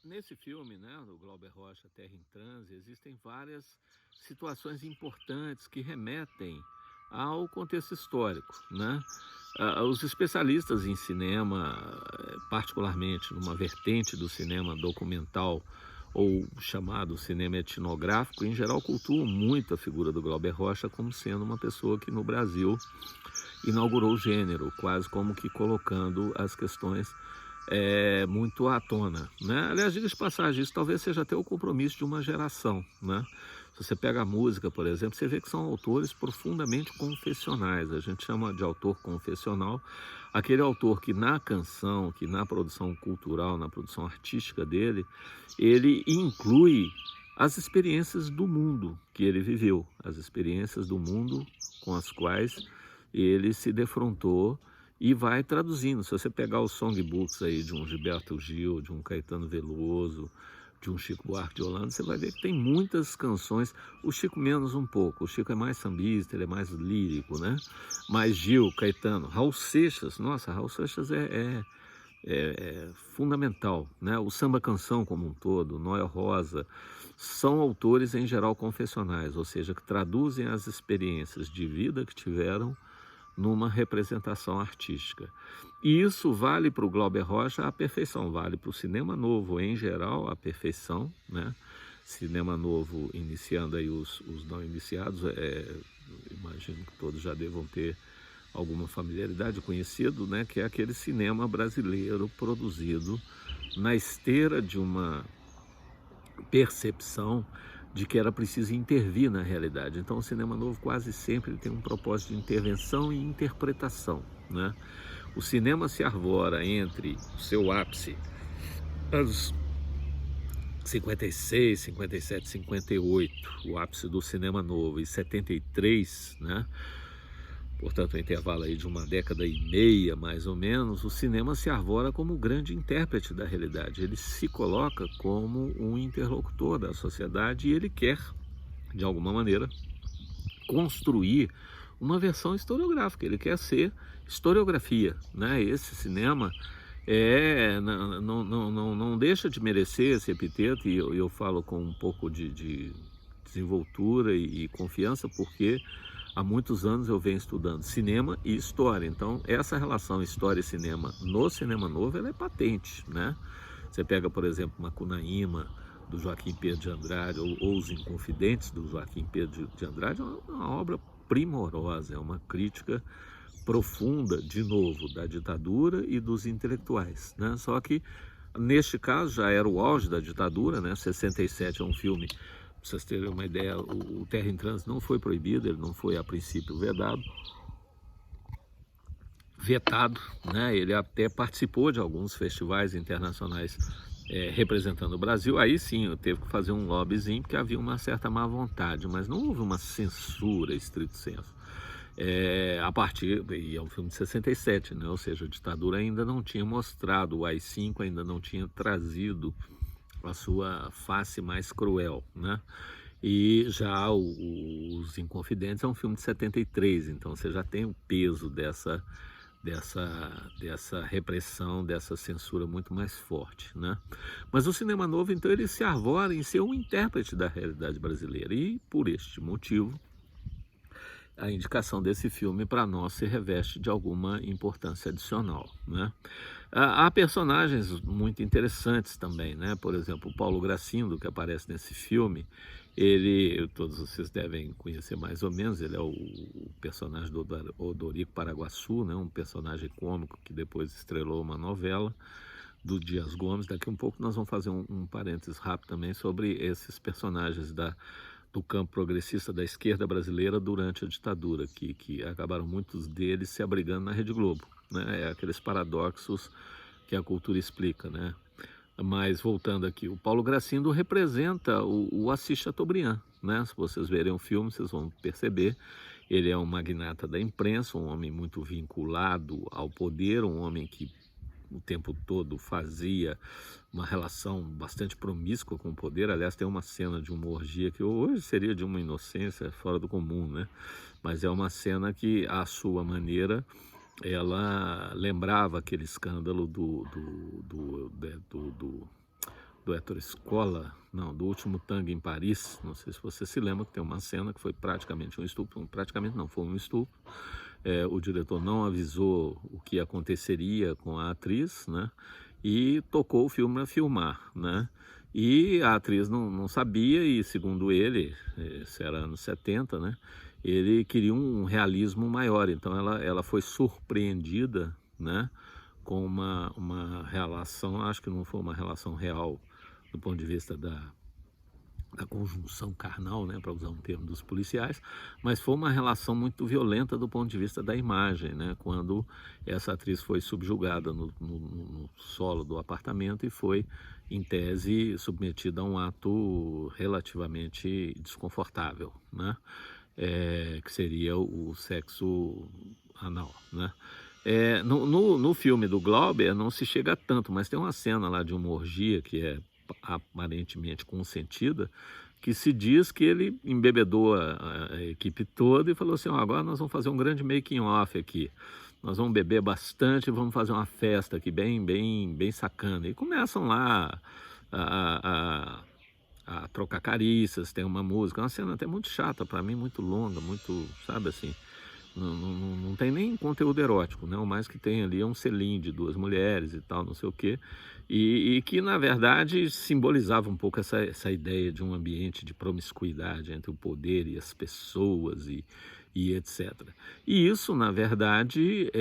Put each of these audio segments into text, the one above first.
Nesse filme, né, do Glauber Rocha, Terra em Transe, existem várias situações importantes que remetem ao contexto histórico, né? Os especialistas em cinema, particularmente numa vertente do cinema documental ou chamado cinema etnográfico, em geral cultuam muito a figura do Glauber Rocha como sendo uma pessoa que no Brasil inaugurou o gênero, quase como que colocando as questões muito à tona, né? Aliás, diga de passagem, isso talvez seja até o compromisso de uma geração, né? Se você pega a música, por exemplo, você vê que são autores profundamente confessionais. A gente chama de autor confessional aquele autor que na canção, que na produção cultural, na produção artística dele, ele inclui as experiências do mundo que ele viveu, as experiências do mundo com as quais ele se defrontou e vai traduzindo. Se você pegar os songbooks aí de um Gilberto Gil, de um Caetano Veloso, de um Chico Buarque de Holanda, você vai ver que tem muitas canções, o Chico menos um pouco, o Chico é mais sambista, ele é mais lírico, né? Mas Gil, Caetano, Raul Seixas, nossa, Raul Seixas é fundamental, né? O samba canção como um todo, Noel Rosa, são autores em geral confessionais, ou seja, que traduzem as experiências de vida que tiveram numa representação artística. E isso vale para o Glauber Rocha à perfeição, vale para o cinema novo em geral à perfeição, né? Cinema novo iniciando aí os não iniciados, imagino que todos já devam ter alguma familiaridade, conhecido, né? Que é aquele cinema brasileiro produzido na esteira de uma percepção de que era preciso intervir na realidade. Então o cinema novo quase sempre tem um propósito de intervenção e interpretação, né? O cinema se arvora entre o seu ápice, anos 56, 57, 58, o ápice do cinema novo, e 73, né? Portanto, um intervalo aí de uma década e meia, mais ou menos, o cinema se arvora como o grande intérprete da realidade. Ele se coloca como um interlocutor da sociedade e ele quer, de alguma maneira, construir uma versão historiográfica. Ele quer ser historiografia, né? Esse cinema não deixa de merecer esse epiteto, e eu falo com um pouco de desenvoltura e confiança, porque há muitos anos eu venho estudando cinema e história. Então, essa relação história e cinema no cinema novo, ela é patente, né? Você pega, por exemplo, Macunaíma, do Joaquim Pedro de Andrade, ou Os Inconfidentes, do Joaquim Pedro de Andrade, é uma obra primorosa, é uma crítica profunda, de novo, da ditadura e dos intelectuais, né? Só que, neste caso, já era o auge da ditadura, né? 67 é um filme, para vocês terem uma ideia, o Terra em Transe não foi proibido, ele não foi a princípio vetado, né? Ele até participou de alguns festivais internacionais representando o Brasil. Aí sim, eu teve que fazer um lobbyzinho, porque havia uma certa má vontade, mas não houve uma censura estrito senso. A partir, e é um filme de 67, né? Ou seja, a ditadura ainda não tinha mostrado, o AI-5 ainda não tinha trazido a sua face mais cruel, né? E já Os Inconfidentes é um filme de 73, então você já tem o peso dessa repressão, dessa censura muito mais forte, né? Mas o cinema novo, então, ele se arvora em ser um intérprete da realidade brasileira, e por este motivo a indicação desse filme para nós se reveste de alguma importância adicional, né? Há personagens muito interessantes também, né? Por exemplo, o Paulo Gracindo, que aparece nesse filme, todos vocês devem conhecer mais ou menos, ele é o personagem do Odorico Paraguaçu, né? Um personagem cômico que depois estrelou uma novela do Dias Gomes. Daqui a um pouco nós vamos fazer um parênteses rápido também sobre esses personagens do campo progressista da esquerda brasileira durante a ditadura, que acabaram muitos deles se abrigando na Rede Globo, né? Aqueles paradoxos que a cultura explica, né? Mas voltando aqui, o Paulo Gracindo representa o Assis Chateaubriand, né? Se vocês verem o filme, vocês vão perceber. Ele é um magnata da imprensa, um homem muito vinculado ao poder, um homem que o tempo todo fazia uma relação bastante promíscua com o poder. Aliás, tem uma cena de uma orgia que hoje seria de uma inocência fora do comum, né? Mas é uma cena que, à sua maneira, ela lembrava aquele escândalo do do Ettore Scola, não, do Último Tango em Paris, não sei se você se lembra, que tem uma cena que foi praticamente um estupro, praticamente não, foi um estupro. O diretor não avisou o que aconteceria com a atriz, né? E tocou o filme a filmar, né? E a atriz não sabia, e segundo ele, isso era anos 70, né? Ele queria um realismo maior, então ela foi surpreendida, né? Com uma relação, acho que não foi uma relação real do ponto de vista da conjunção carnal, né, para usar um termo dos policiais, mas foi uma relação muito violenta do ponto de vista da imagem, né, quando essa atriz foi subjugada no solo do apartamento e foi, em tese, submetida a um ato relativamente desconfortável, né, que seria o sexo anal, né. No filme do Glauber não se chega a tanto, mas tem uma cena lá de uma orgia que é aparentemente consentida, que se diz que ele embebedou a equipe toda e falou assim: agora nós vamos fazer um grande making off aqui, nós vamos beber bastante e vamos fazer uma festa aqui bem sacana. E começam lá a trocar carícias, tem uma música, uma cena até muito chata para mim, muito longa, muito, sabe assim, não tem nem conteúdo erótico, né? O mais que tem ali é um selim de duas mulheres e tal, não sei o quê, e que na verdade simbolizava um pouco essa ideia de um ambiente de promiscuidade entre o poder e as pessoas e etc. E isso, na verdade,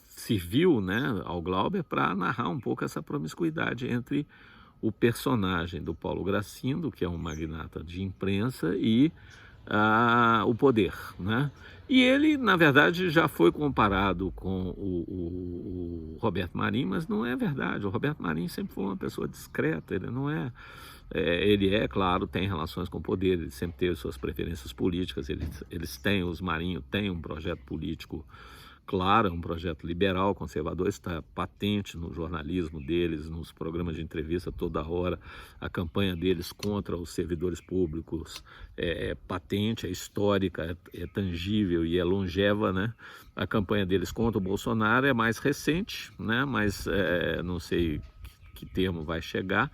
serviu, né, ao Glauber para narrar um pouco essa promiscuidade entre o personagem do Paulo Gracindo, que é um magnata de imprensa, e o poder, né? E ele, na verdade, já foi comparado com o Roberto Marinho, mas não é verdade. O Roberto Marinho sempre foi uma pessoa discreta, ele não é... ele claro, tem relações com o poder, ele sempre teve suas preferências políticas, eles têm, os Marinho têm um projeto político claro, é um projeto liberal, conservador, está patente no jornalismo deles, nos programas de entrevista toda hora. A campanha deles contra os servidores públicos é patente, é histórica, é tangível e é longeva, né? A campanha deles contra o Bolsonaro é mais recente, né? Mas não sei que termo vai chegar,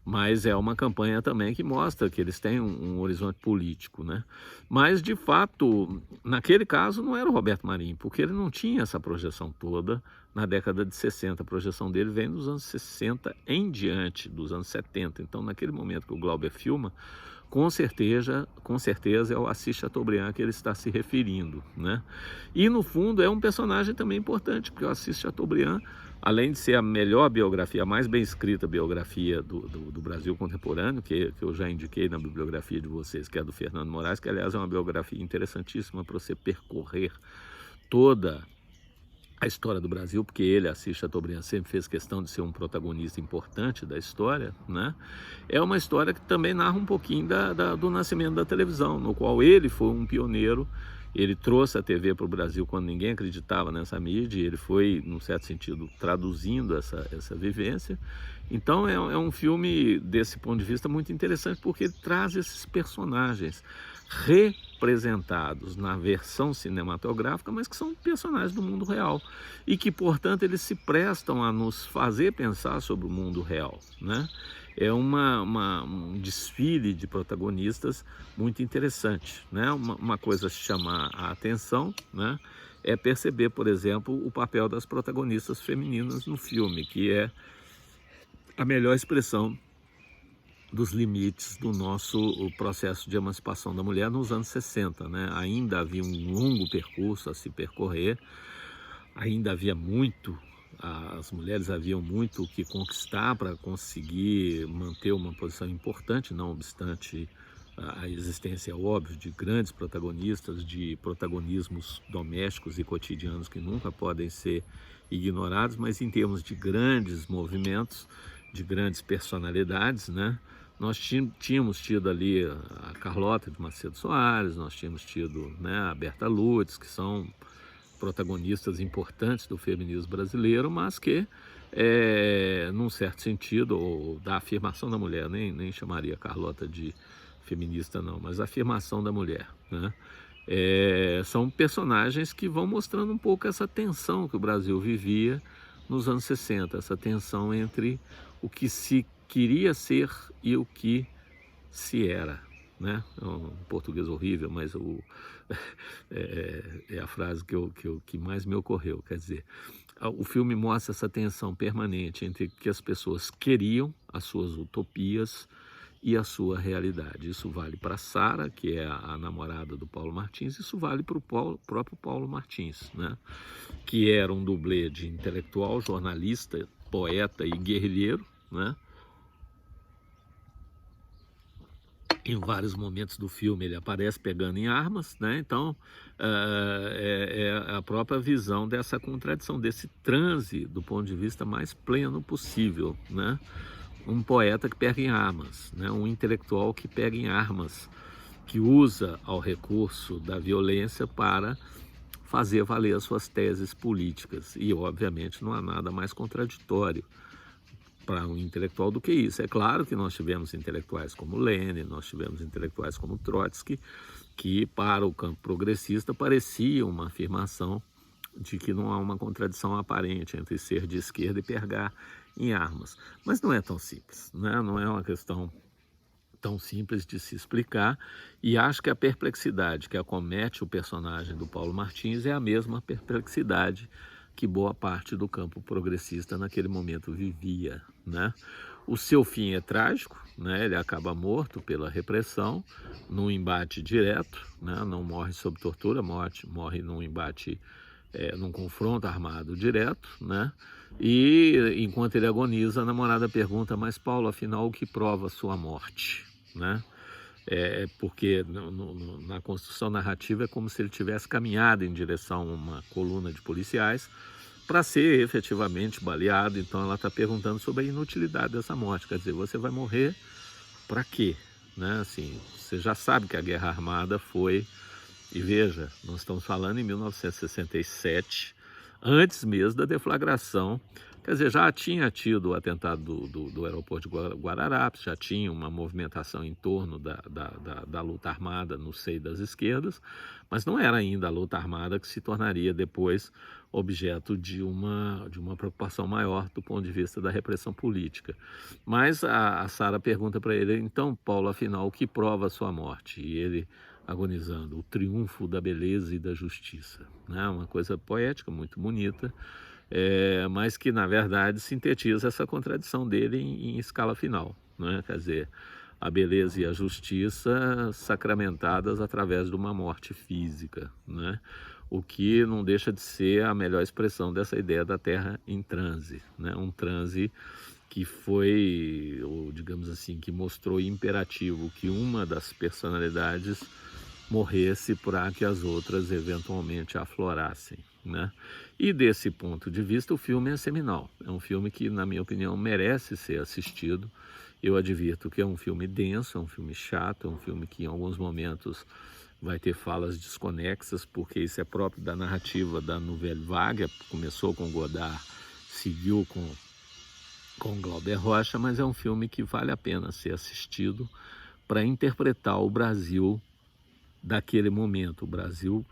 mas é uma campanha também que mostra que eles têm um horizonte político, né? Mas, de fato, naquele caso não era o Roberto Marinho, porque ele não tinha essa projeção toda na década de 60. A projeção dele vem dos anos 60 em diante, dos anos 70. Então, naquele momento que o Glauber filma, com certeza é o Assis Chateaubriand que ele está se referindo, né? E, no fundo, é um personagem também importante, porque o Assis Chateaubriand, além de ser a melhor biografia, a mais bem escrita biografia do Brasil contemporâneo, que eu já indiquei na bibliografia de vocês, que é a do Fernando Moraes, que aliás é uma biografia interessantíssima para você percorrer toda a história do Brasil, porque ele, Assis Chateaubriand, sempre fez questão de ser um protagonista importante da história, né? É uma história que também narra um pouquinho do nascimento da televisão, no qual ele foi um pioneiro. Ele trouxe a TV para o Brasil quando ninguém acreditava nessa mídia, e ele foi, num certo sentido, traduzindo essa vivência. Então é um filme, desse ponto de vista, muito interessante, porque ele traz esses personagens representados na versão cinematográfica, mas que são personagens do mundo real e que, portanto, eles se prestam a nos fazer pensar sobre o mundo real, né? É um desfile de protagonistas muito interessante, né? Uma coisa a chamar a atenção, né, é perceber, por exemplo, o papel das protagonistas femininas no filme, que é a melhor expressão dos limites do nosso processo de emancipação da mulher nos anos 60, né? Ainda havia um longo percurso a se percorrer, ainda havia muito, as mulheres haviam muito o que conquistar para conseguir manter uma posição importante, não obstante a existência, óbvio, de grandes protagonistas, de protagonismos domésticos e cotidianos que nunca podem ser ignorados, mas em termos de grandes movimentos, de grandes personalidades, né? Nós tínhamos tido ali a Carlota de Macedo Soares, nós tínhamos tido, né, a Berta Lutz, que são protagonistas importantes do feminismo brasileiro, mas que, num certo sentido, ou da afirmação da mulher, nem chamaria a Carlota de feminista não, mas a afirmação da mulher, né? São personagens que vão mostrando um pouco essa tensão que o Brasil vivia nos anos 60, essa tensão entre o que se queria ser e o que se era, né? É um português horrível, mas é a frase que mais me ocorreu. Quer dizer, o filme mostra essa tensão permanente entre o que as pessoas queriam, as suas utopias e a sua realidade. Isso vale para Sara, que é a namorada do Paulo Martins, isso vale para o próprio Paulo Martins, né? Que era um dublê de intelectual, jornalista, poeta e guerrilheiro, né? Em vários momentos do filme ele aparece pegando em armas, né? Então é a própria visão dessa contradição, desse transe do ponto de vista mais pleno possível, né? Um poeta que pega em armas, né? Um intelectual que pega em armas, que usa ao recurso da violência para fazer valer as suas teses políticas. E, obviamente, não há nada mais contraditório para um intelectual do que isso. É claro que nós tivemos intelectuais como Lenin, nós tivemos intelectuais como Trotsky, que para o campo progressista parecia uma afirmação de que não há uma contradição aparente entre ser de esquerda e pegar em armas. Mas não é tão simples, né? Não é uma questão tão simples de se explicar, e acho que a perplexidade que acomete o personagem do Paulo Martins é a mesma perplexidade que boa parte do campo progressista naquele momento vivia, né? O seu fim é trágico, né? Ele acaba morto pela repressão, num embate direto, né? Não morre sob tortura, morre num embate, num confronto armado direto, né? E enquanto ele agoniza, a namorada pergunta: mas Paulo, afinal, o que prova a sua morte, né? Porque na construção narrativa é como se ele tivesse caminhado em direção a uma coluna de policiais para ser efetivamente baleado. Então ela está perguntando sobre a inutilidade dessa morte. Quer dizer, você vai morrer para quê? Né? Assim, você já sabe que a guerra armada foi... E veja, nós estamos falando em 1967, antes mesmo da deflagração. Quer dizer, já tinha tido o atentado do aeroporto de Guararapes, já tinha uma movimentação em torno da luta armada no seio das esquerdas, mas não era ainda a luta armada que se tornaria depois objeto de uma preocupação maior do ponto de vista da repressão política. Mas a Sara pergunta para ele: então, Paulo, afinal, o que prova a sua morte? E ele, agonizando: o triunfo da beleza e da justiça, né? Uma coisa poética, muito bonita, mas que, na verdade, sintetiza essa contradição dele em escala final, né? Quer dizer, a beleza e a justiça sacramentadas através de uma morte física, né? O que não deixa de ser a melhor expressão dessa ideia da terra em transe, né? Um transe que foi, ou digamos assim, que mostrou imperativo que uma das personalidades morresse para que as outras eventualmente aflorassem, né? E desse ponto de vista o filme é seminal. É um filme que, na minha opinião, merece ser assistido. Eu advirto que é um filme denso, é um filme chato, é um filme que em alguns momentos vai ter falas desconexas, porque isso é próprio da narrativa da Nouvelle Vague. Começou com Godard, seguiu com Glauber Rocha, mas é um filme que vale a pena ser assistido para interpretar o Brasil daquele momento, o Brasil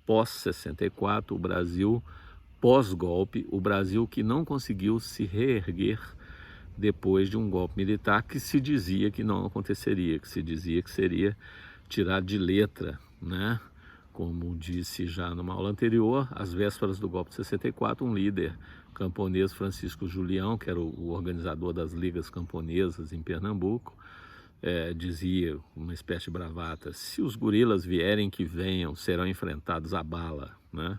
pós-64, o Brasil pós-golpe, o Brasil que não conseguiu se reerguer depois de um golpe militar que se dizia que não aconteceria, que se dizia que seria tirado de letra, né? Como disse já numa aula anterior, às vésperas do golpe de 64, um líder camponês, Francisco Julião, que era o organizador das ligas camponesas em Pernambuco, dizia, uma espécie de bravata: se os gorilas vierem, que venham, serão enfrentados à bala, né?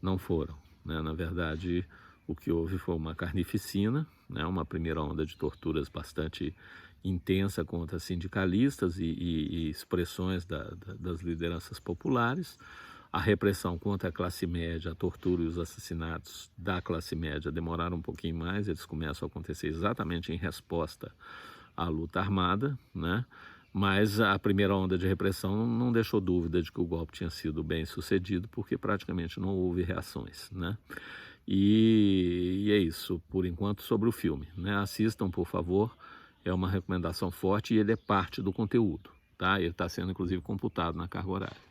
Não foram, né? Na verdade, o que houve foi uma carnificina, né? Uma primeira onda de torturas bastante intensa contra sindicalistas e expressões das lideranças populares, a repressão contra a classe média, a tortura e os assassinatos da classe média demoraram um pouquinho mais, eles começam a acontecer exatamente em resposta à luta armada, né? Mas a primeira onda de repressão não deixou dúvida de que o golpe tinha sido bem sucedido, porque praticamente não houve reações, né? E é isso, por enquanto, sobre o filme, né? Assistam, por favor, é uma recomendação forte e ele é parte do conteúdo, tá? Ele está sendo, inclusive, computado na carga horária.